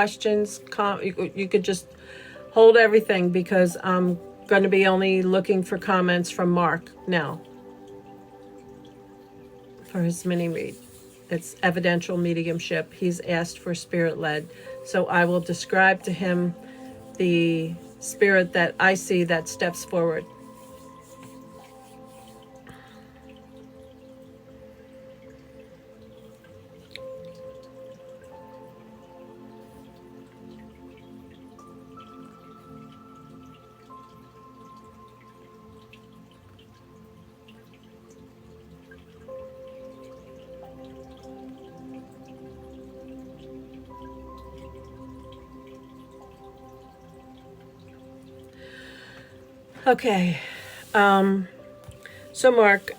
questions, you could just hold everything, because I'm going to be only looking for comments from Mark now for his mini read. It's evidential mediumship. He's asked for spirit led. So I will describe to him the spirit that I see that steps forward. Okay. So Mark,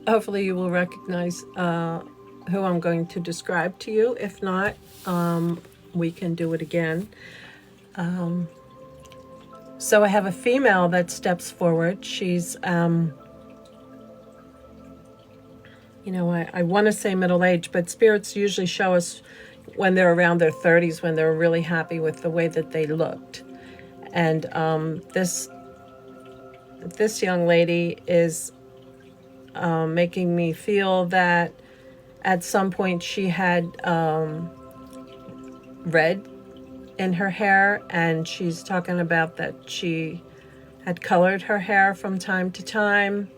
hopefully you will recognize who I'm going to describe to you. If not, we can do it again. So I have a female that steps forward. She's, I want to say middle age, but spirits usually show us when they're around their 30s, when they're really happy with the way that they looked. And this young lady is making me feel that at some point she had red in her hair, and she's talking about that she had colored her hair from time to time.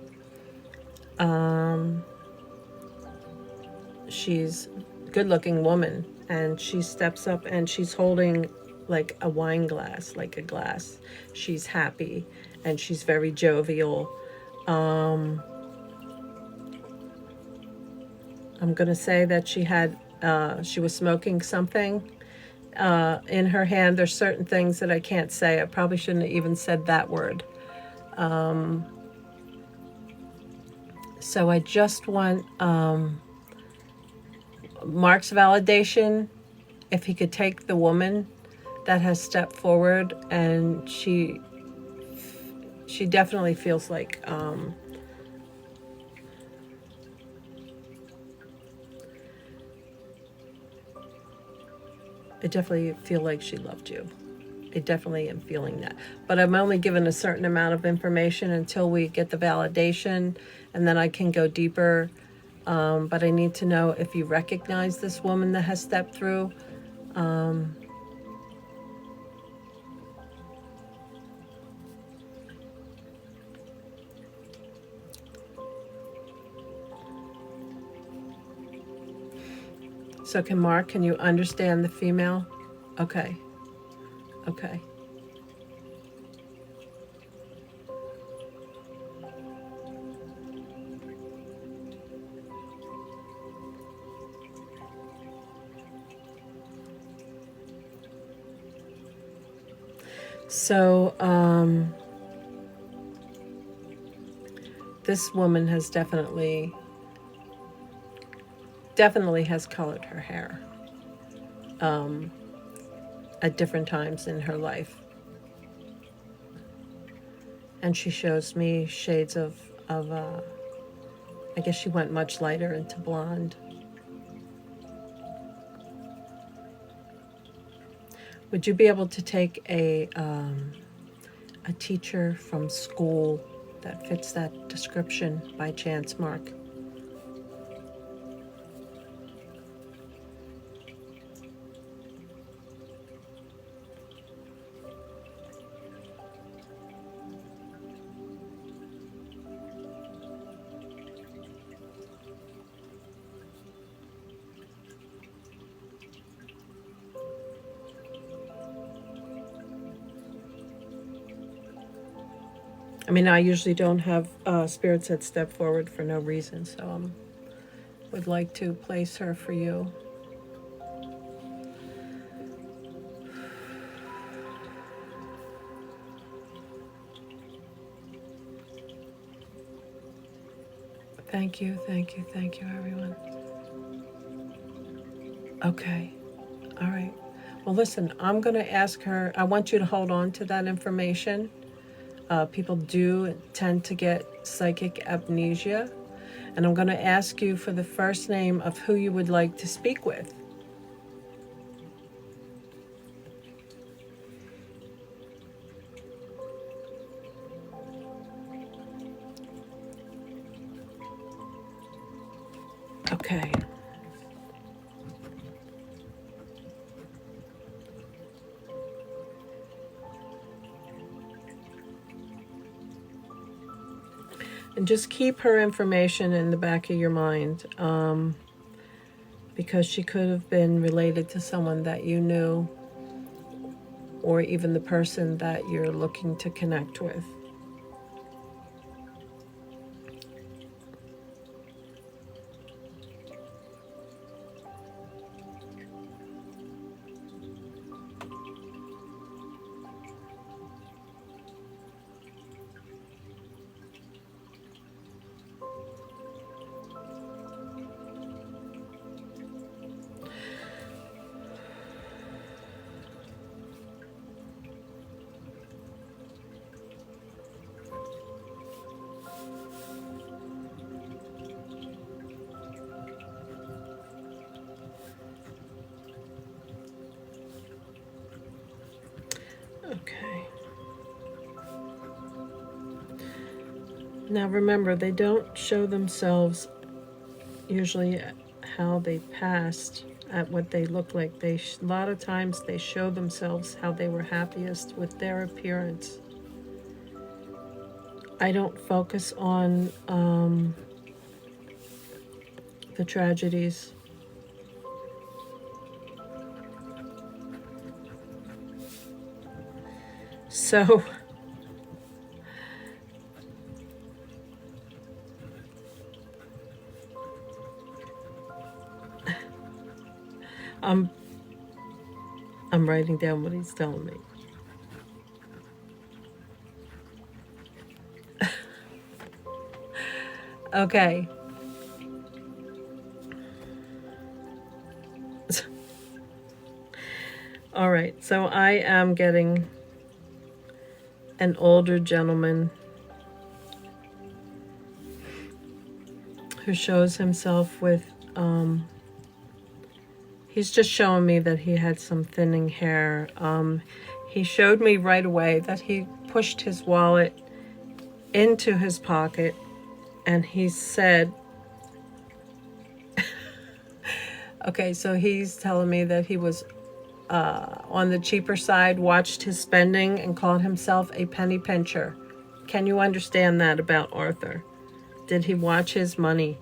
She's a good-looking woman, and she steps up and she's holding like a wine glass, like a glass. She's happy and she's very jovial. I'm going to say that she was smoking something in her hand. There's certain things that I can't say. I probably shouldn't have even said that word. So I just want Mark's validation, if he could take the woman that has stepped forward, and she definitely feels like I definitely feel like she loved you. I definitely am feeling that. But I'm only given a certain amount of information until we get the validation, and then I can go deeper. But I need to know if you recognize this woman that has stepped through. So can you understand the female? Okay. Okay. So, this woman has definitely has colored her hair at different times in her life. And she shows me shades of I guess she went much lighter into blonde. Would you be able to take a teacher from school that fits that description by chance, Mark? I mean, I usually don't have spirits that step forward for no reason, so I would like to place her for you. Thank you, everyone. Okay, all right. Well, listen, I'm going to ask her, I want you to hold on to that information. People do tend to get psychic amnesia. And I'm going to ask you for the first name of who you would like to speak with. Okay. And just keep her information in the back of your mind, because she could have been related to someone that you knew, or even the person that you're looking to connect with. Okay. Now remember, they don't show themselves usually how they passed, at what they look like. A lot of times they show themselves how they were happiest with their appearance. I don't focus on the tragedies. So I'm writing down what he's telling me. Okay. All right. So I am getting an older gentleman who shows himself with he's just showing me that he had some thinning hair. He showed me right away that he pushed his wallet into his pocket, and he said, okay, so he's telling me that he was on the cheaper side, watched his spending, and called himself a penny pincher. Can you understand that about Arthur? Did he watch his money?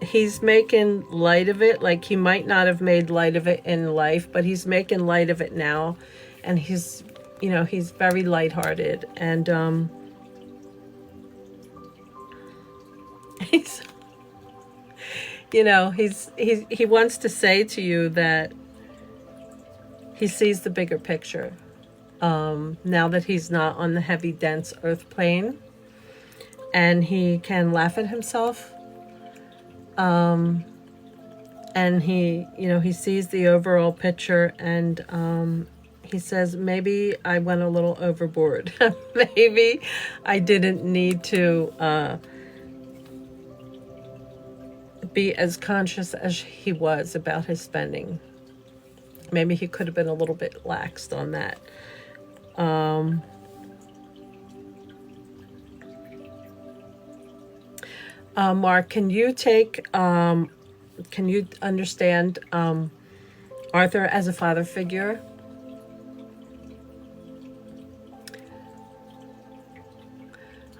He's making light of it. Like, he might not have made light of it in life, but he's making light of it now. And he's, he's very lighthearted. And he's, he wants to say to you that he sees the bigger picture. Now that he's not on the heavy, dense earth plane, and he can laugh at himself. And he sees the overall picture, and he says, maybe I went a little overboard. Maybe I didn't need to be as conscious as he was about his spending. Maybe he could have been a little bit laxed on that. Mark, can you understand Arthur as a father figure?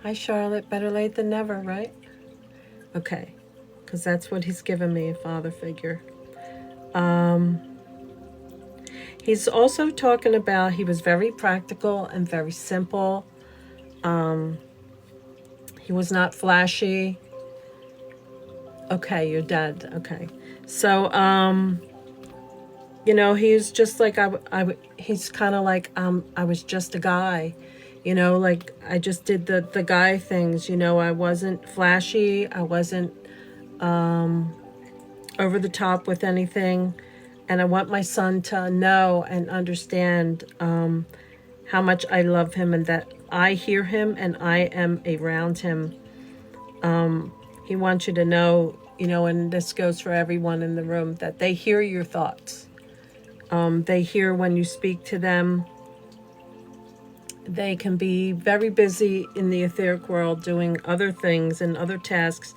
Hi, Charlotte. Better late than never, right? Okay, because that's what he's given me, a father figure. He's also talking about he was very practical and very simple. He was not flashy. Okay, you're dead. Okay. So, he's just like, he's kind of like, I was just a guy, like I just did the guy things, I wasn't flashy. I wasn't, over the top with anything. And I want my son to know and understand, how much I love him, and that I hear him and I am around him. He wants you to know, and this goes for everyone in the room, that they hear your thoughts. They hear when you speak to them. They can be very busy in the etheric world doing other things and other tasks,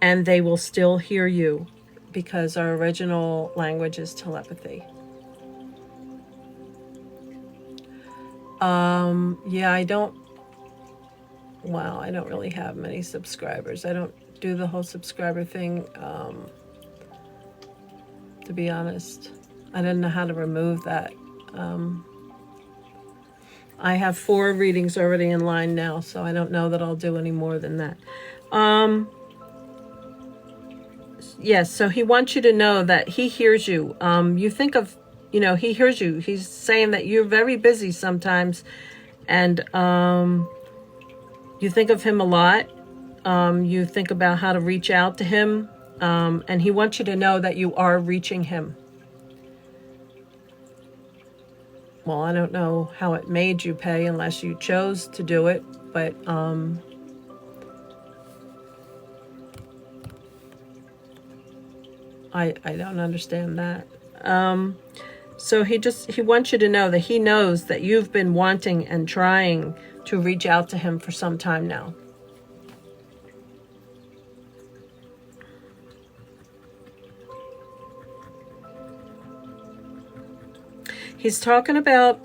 and they will still hear you because our original language is telepathy. Yeah, I don't really have many subscribers. I don't do the whole subscriber thing, to be honest. I didn't know how to remove that. I have 4 readings already in line now, so I don't know that I'll do any more than that. Yes, so he wants you to know that he hears you. You think of, he hears you. He's saying that you're very busy sometimes, and you think of him a lot. You think about how to reach out to him, and he wants you to know that you are reaching him. Well, I don't know how it made you pay unless you chose to do it, but I don't understand that. So he wants you to know that he knows that you've been wanting and trying to reach out to him for some time now. He's talking about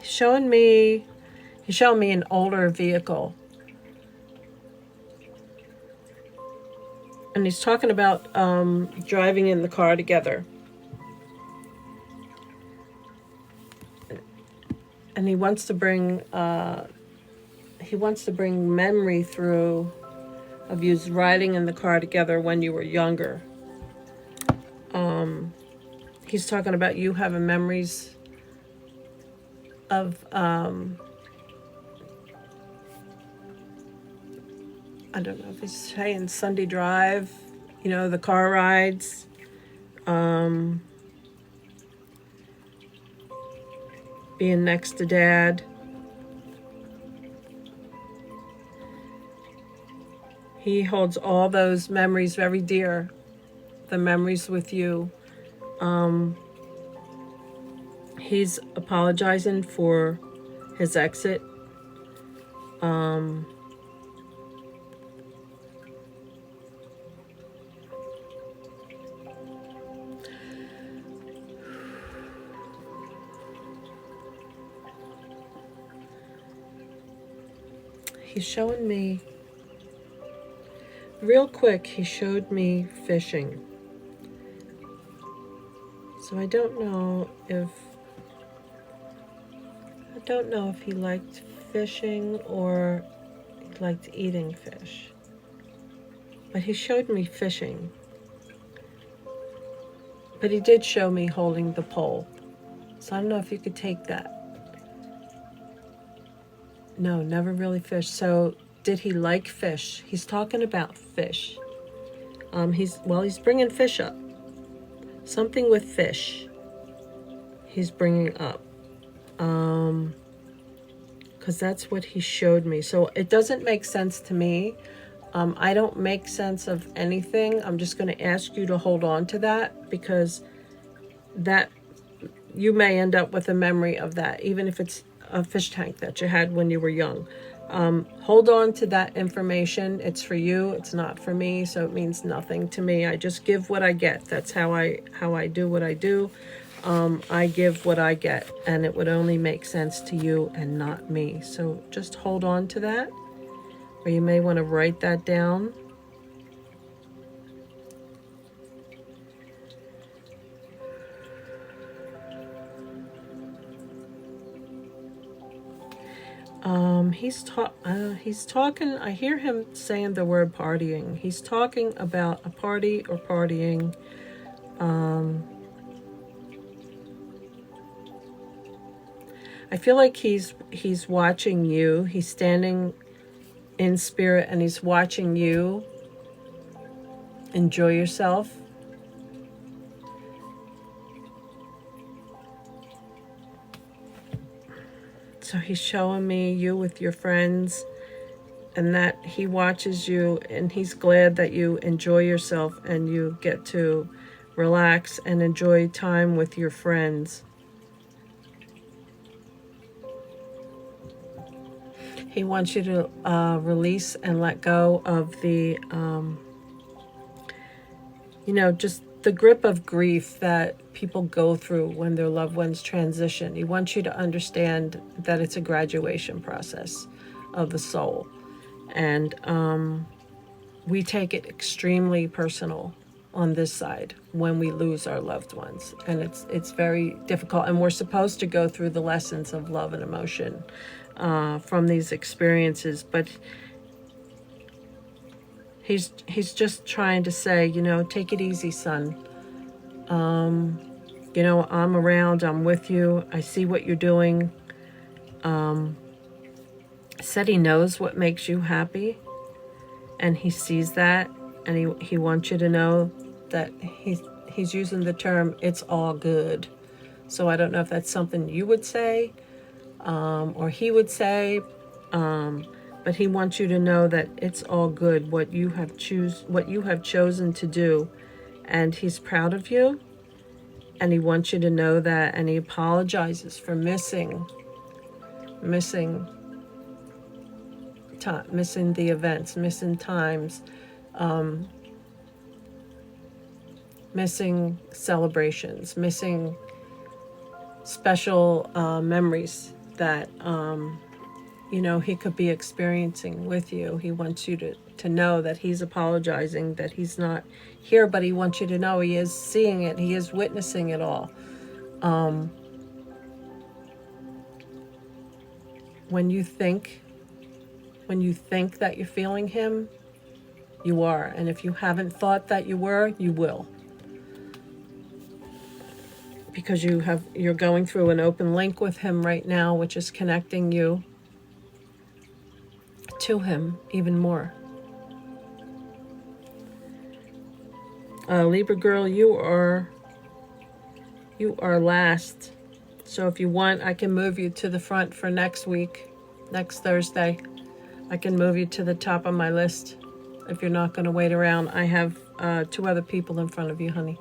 he's showing me an older vehicle. And he's talking about driving in the car together. And he wants to bring memory through of you riding in the car together when you were younger. He's talking about you having memories of I don't know if he's saying Sunday drive, the car rides. Being next to Dad. He holds all those memories very dear. The memories with you. He's apologizing for his exit. He's showing me, real quick, he showed me fishing. So I don't know if he liked fishing or he liked eating fish. But he showed me fishing. But he did show me holding the pole. So I don't know if you could take that. No, never really fished. So did he like fish? He's talking about fish. He's bringing fish up. Something with fish he's bringing up. Because that's what he showed me. So it doesn't make sense to me. I don't make sense of anything. I'm just going to ask you to hold on to that, because that you may end up with a memory of that, even if it's a fish tank that you had when you were young. Hold on to that information. It's for you. It's not for me, so it means nothing to me. I just give what I get. That's how I do what I do. I give what I get, and it would only make sense to you and not me. So just hold on to that, or you may want to write that down. He's talking, I hear him saying the word partying. He's talking about a party or partying. I feel like he's watching you. He's standing in spirit and he's watching you enjoy yourself. So he's showing me you with your friends, and that he watches you and he's glad that you enjoy yourself and you get to relax and enjoy time with your friends. He wants you to release and let go of the, just the grip of grief that people go through when their loved ones transition. He wants you to understand that it's a graduation process of the soul. And we take it extremely personal on this side when we lose our loved ones, and it's very difficult, and we're supposed to go through the lessons of love and emotion from these experiences, but he's just trying to say, take it easy, son. I'm around, I'm with you, I see what you're doing. Said he knows what makes you happy, and he sees that, and he wants you to know that he's using the term "it's all good." So I don't know if that's something you would say, or he would say, but he wants you to know that it's all good what you have chosen to do, and he's proud of you, and he wants you to know that, and he apologizes for missing time, missing the events, missing times, missing celebrations, missing special memories that he could be experiencing with you. He wants you to know that he's apologizing, that he's not here, but he wants you to know he is seeing it, he is witnessing it all. When you think that you're feeling him, you are. And if you haven't thought that you were, you will. Because you're going through an open link with him right now, which is connecting you to him even more. Libra girl, you are last. So if you want, I can move you to the front for next week, next Thursday. I can move you to the top of my list if you're not going to wait around. I have 2 other people in front of you, honey.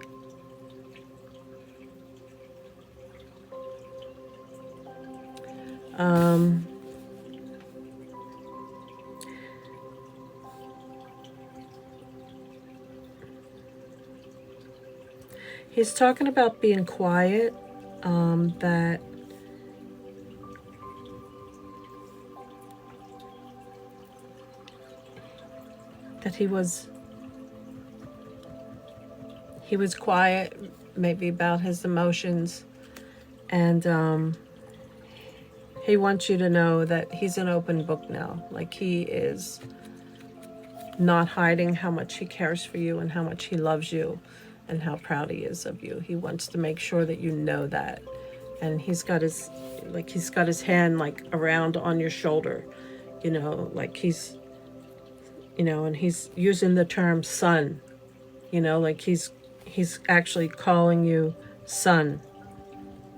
He's talking about being quiet, that he was quiet, maybe about his emotions, and he wants you to know that he's an open book now. Like, he is not hiding how much he cares for you and how much he loves you and how proud he is of you. He wants to make sure that you know that. And he's got his hand like around on your shoulder, like he's, and he's using the term son, like he's actually calling you son.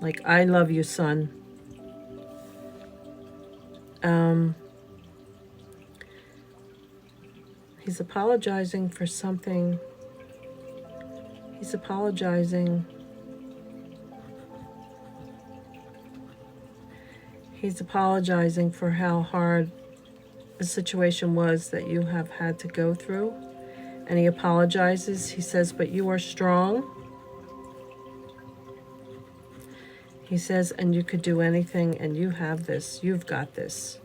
Like, I love you, son. He's apologizing for something. He's apologizing. He's apologizing for how hard the situation was that you have had to go through. And he apologizes. He says, but you are strong. He says, and you could do anything, and you have this. You've got this.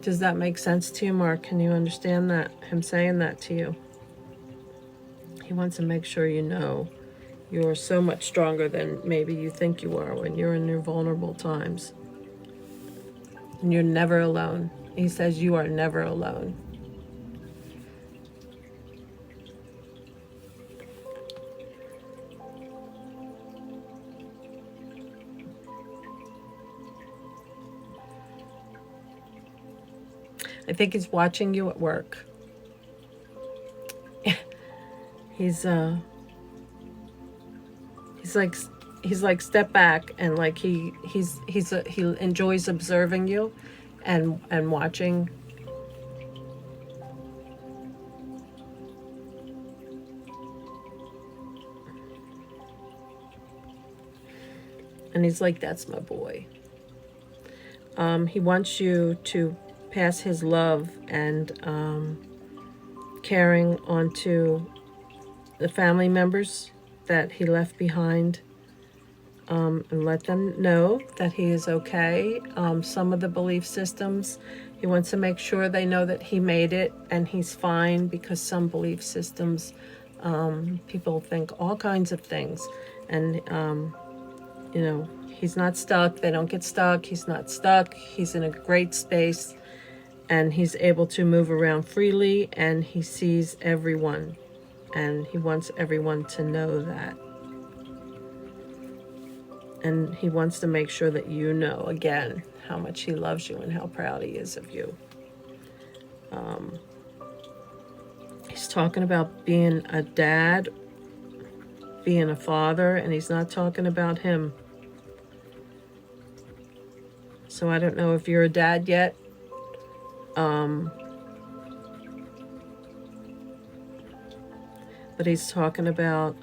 Does that make sense to you, Mark? Can you understand that? Him saying that to you? He wants to make sure you know you're so much stronger than maybe you think you are when you're in your vulnerable times. And you're never alone. He says you are never alone. I think he's watching you at work. He's like step back, and like he enjoys observing you and watching. And he's like, that's my boy. He wants you to pass his love and caring onto the family members that he left behind, and let them know that he is okay. Some of the belief systems, he wants to make sure they know that he made it and he's fine, because some belief systems, people think all kinds of things. And, he's not stuck. They don't get stuck. He's not stuck. He's in a great space and he's able to move around freely, and he sees everyone. And he wants everyone to know that. And he wants to make sure that you know, again, how much he loves you and how proud he is of you. He's talking about being a dad, being a father, and he's not talking about him. So I don't know if you're a dad yet. But he's talking about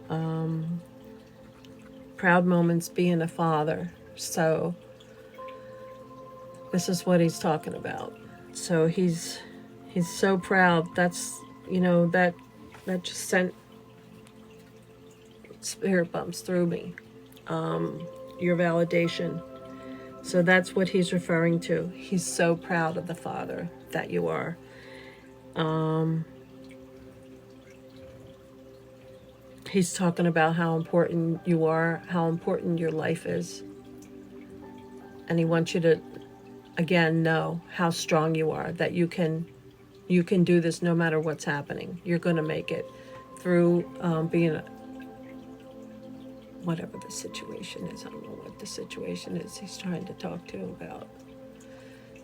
proud moments being a father. So this is what he's talking about. So he's so proud. That's, that just sent spirit bumps through me. Your validation. So that's what he's referring to. He's so proud of the father that you are. He's talking about how important you are, how important your life is. And he wants you to, again, know how strong you are, that you can do this no matter what's happening. You're going to make it through being whatever the situation is. I don't know what the situation is he's trying to talk to about.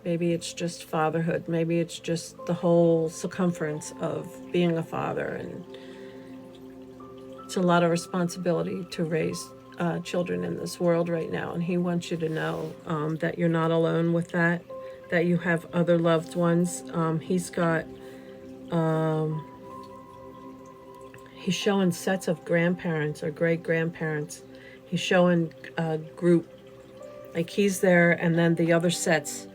Maybe it's just fatherhood. Maybe it's just the whole circumference of being a father. And it's a lot of responsibility to raise children in this world right now. And he wants you to know that you're not alone with that you have other loved ones. He's showing sets of grandparents or great-grandparents. He's showing a group, like he's there, and then the other sets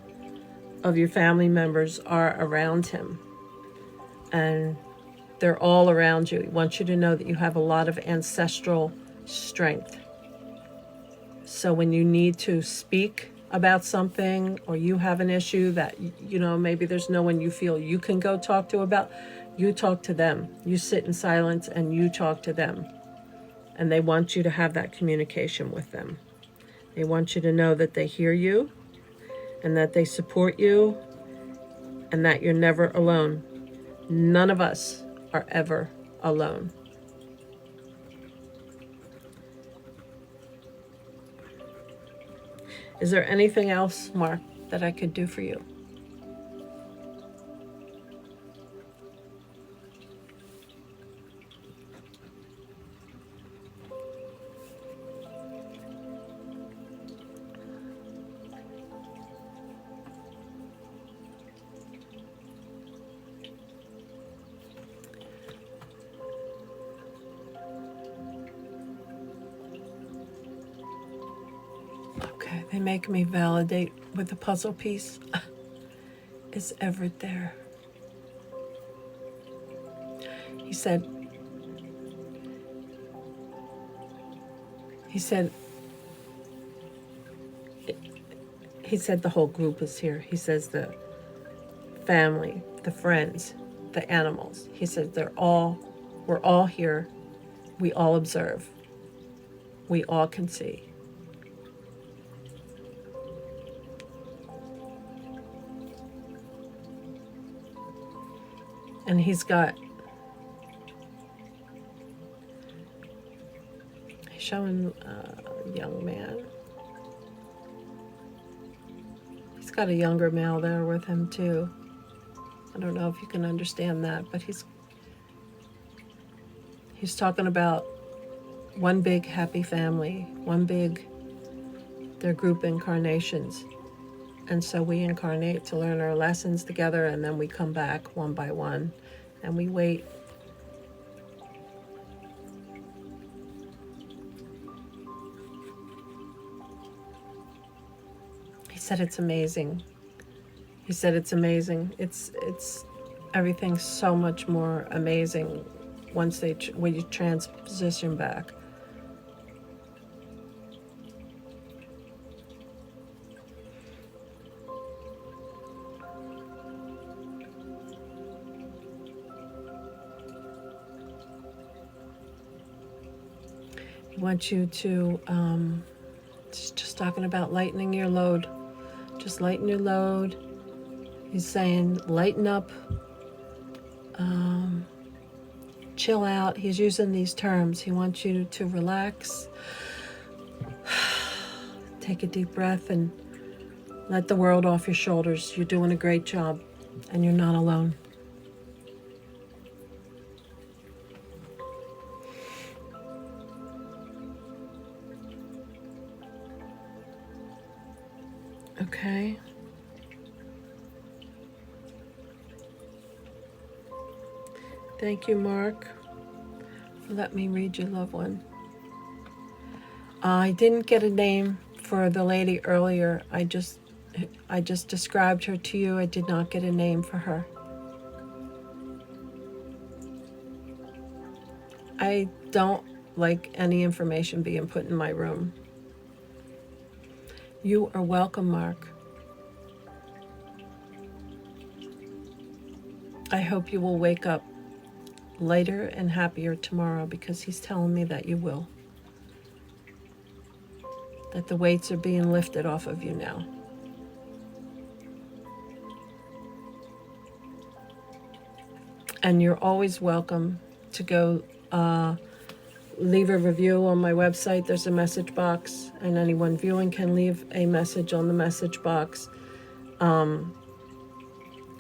of your family members are around him. And they're all around you. He wants you to know that you have a lot of ancestral strength. So when you need to speak about something, or you have an issue that, maybe there's no one you feel you can go talk to about, you talk to them. You sit in silence and you talk to them. And they want you to have that communication with them. They want you to know that they hear you and that they support you and that you're never alone. None of us are ever alone. Is there anything else, Mark, that I could do for you? Okay, they make me validate with the puzzle piece. Is Everett there? He said the whole group is here. He says the family, the friends, the animals. He says we're all here. We all observe. We all can see. And he's showing a young man. He's got a younger male there with him too. I don't know if you can understand that, but he's talking about one big happy family, their group incarnations. And so we incarnate to learn our lessons together, and then we come back one by one and we wait. said it's amazing. He said it's amazing. It's everything's so much more amazing once when you transition back. He wants you to just talking about lightening your load. Just lighten your load. He's saying lighten up, chill out. He's using these terms. He wants you to relax, take a deep breath, and let the world off your shoulders. You're doing a great job, and you're not alone. Okay. Thank you, Mark. Let me read your loved one. I didn't get a name for the lady earlier. I just described her to you. I did not get a name for her. I don't like any information being put in my room. You are welcome, Mark. I hope you will wake up lighter and happier tomorrow, because he's telling me that you will. That the weights are being lifted off of you now. And you're always welcome to go leave a review on my website. There's a message box, and anyone viewing can leave a message on the message box.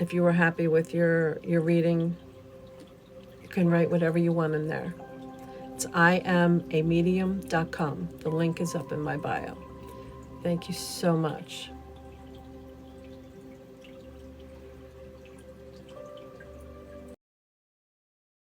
If you were happy with your reading, you can write whatever you want in there. It's IamAmedium.com. The link is up in my bio. Thank you so much.